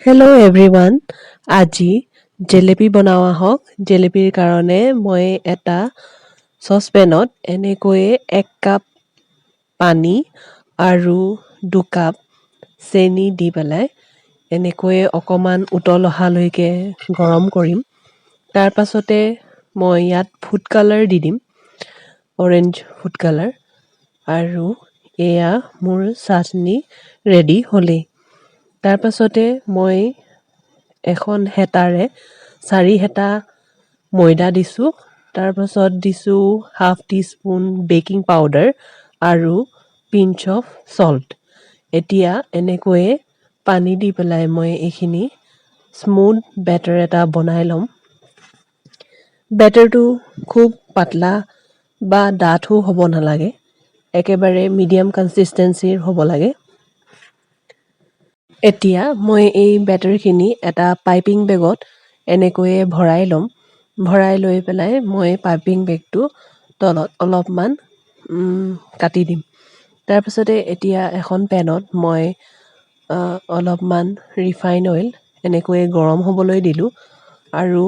hello' everyone আজি জেলেপি বনাওয়া হওক জেলেপিৰ কাৰণে মই এটা চচপেনত এনেকৈয়ে 1 কাপ পানী আৰু 2 কাপ চেনি দি পেলাই এনেকৈয়ে অকমান উতল অহালৈকে গৰম কৰিম তাৰ পাছতে মই ইয়াত ফুড কালাৰ দি দিম অৰেঞ্জ ফুড কালাৰ আৰু এয়া মোৰ চাটনি ৰেডি হ'লেই তাৰ পাছতে মই এখন হেতাৰে 4 হেতা ময়দা দিছো তাৰ পাছত দিছো হাফ টিস্পুন বেকিং পাউডাৰ আৰু পিঞ্চ অফ সল্ট এতিয়া এনেকৈয়ে পানী দি পেলাই মই এইখিনি স্মুথ বেটাৰ এটা বনাই লম বেটাৰটো খুব পাতলা বা ডাঠো হ'ব নালাগে একেবাৰে মিডিয়াম কনসিস্টেন্সিৰ হ'ব লাগে এতিয়া মই এই বেটাৰখিনি এটা পাইপিং বেগত এনেকৈয়ে ভৰাই লম ভৰাই লৈ পেলাই মই পাইপিং বেগটো তলত অলপমান কাটি দিম তাৰ পিছতে এতিয়া এখন পেনত মই অলপমান ৰিফাইন অইল এনেকৈয়ে গৰম হ'বলৈ দিলোঁ আৰু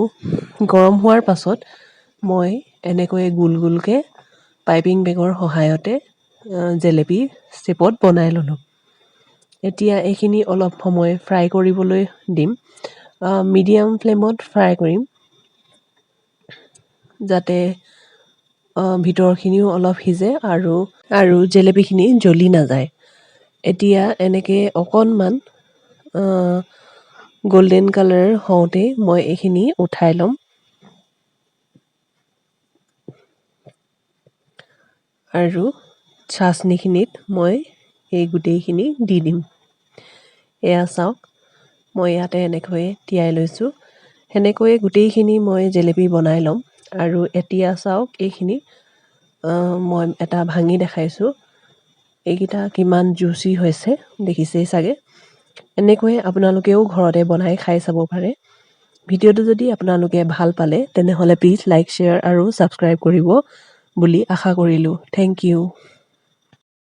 গৰম হোৱাৰ পাছত মই এনেকৈয়ে গোল গোলকে পাইপিং বেগৰ সহায়তে জেলেপি শেপত বনাই ল'লোঁ এতিয়া এইখিনি অলপ সময় ফ্ৰাই কৰিবলৈ দিম মিডিয়াম ফ্লেমত ফ্ৰাই কৰিম যাতে ভিতৰখিনিও অলপ সিজে আৰু জেলেপিখিনি জ্বলি নাযায় এতিয়া এনেকে অকণমান গোল্ডেন কালাৰ হওঁতে মই এইখিনি উঠাই ল'ম আৰু চাচনিখিনিত মই এই গোটেইখিনি দি দিম এয়া চাওক মই ইয়াতে এনেকৈয়ে তিয়াই লৈছোঁ সেনেকৈয়ে গোটেইখিনি মই জেলেপি বনাই ল'ম আৰু এতিয়া চাওক এইখিনি মই এটা ভাঙি দেখাইছোঁ এইকেইটা কিমান জুচি হৈছে দেখিছেই চাগে এনেকৈয়ে আপোনালোকেও ঘৰতে বনাই খাই চাব পাৰে ভিডিঅ'টো যদি আপোনালোকে ভাল পালে তেনেহ'লে প্লিজ লাইক শ্বেয়াৰ আৰু ছাবস্ক্ৰাইব কৰিব বুলি আশা কৰিলোঁ থেংক ইউ